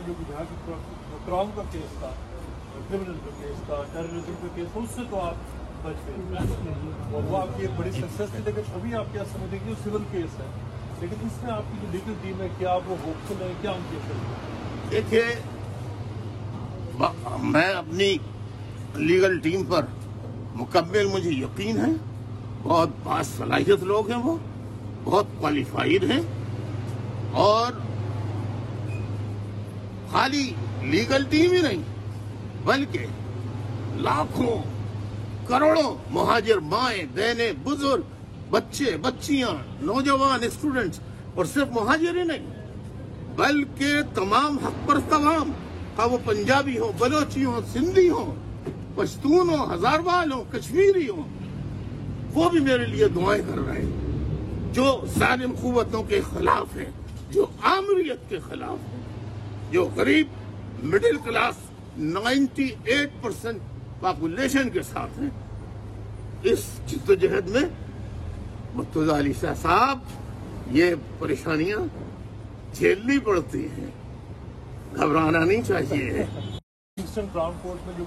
میں جو کرام کا کیس تھا، کرمنل کا کیس تھا، ٹیررزم کا کیس تھا، اس سے تو آپ بچ گئے اور وہ آپ کی ایک بڑی سکسیس تھی. لیکن ابھی آپ کیا سمجھتے ہیں کہ وہ سول کیس ہے، لیکن اس میں آپ کی جو لیگل ٹیم ہے کیا وہ ہوپ فل ہے، کیا ان کے ساتھ؟ دیکھیے، میں اپنی لیگل ٹیم پر مکمل مجھے یقین ہے. بہت باصلاحیت لوگ ہیں، وہ بہت کوالیفائڈ ہیں، اور خالی لیگل ٹیم ہی نہیں بلکہ لاکھوں کروڑوں مہاجر مائیں بہنیں بزرگ بچے بچیاں نوجوان اسٹوڈنٹس، اور صرف مہاجر ہی نہیں بلکہ تمام حق پرست عوام، خواہ وہ پنجابی ہوں، بلوچی ہوں، سندھی ہوں، پشتون ہوں، ہزاروال ہوں، کشمیری ہوں، وہ بھی میرے لیے دعائیں کر رہے ہیں، جو ظالم قوتوں کے خلاف ہیں، جو آمریت کے خلاف ہیں، جو غریب مڈل کلاس 98% پاپولیشن کے ساتھ ہیں. اس جدوجہد میں مرتضیٰ علی شاہ صاحب یہ پریشانیاں جھیلنی پڑتی ہیں، گھبرانا نہیں چاہیے. ایسٹرن کراؤن کورٹ میں جو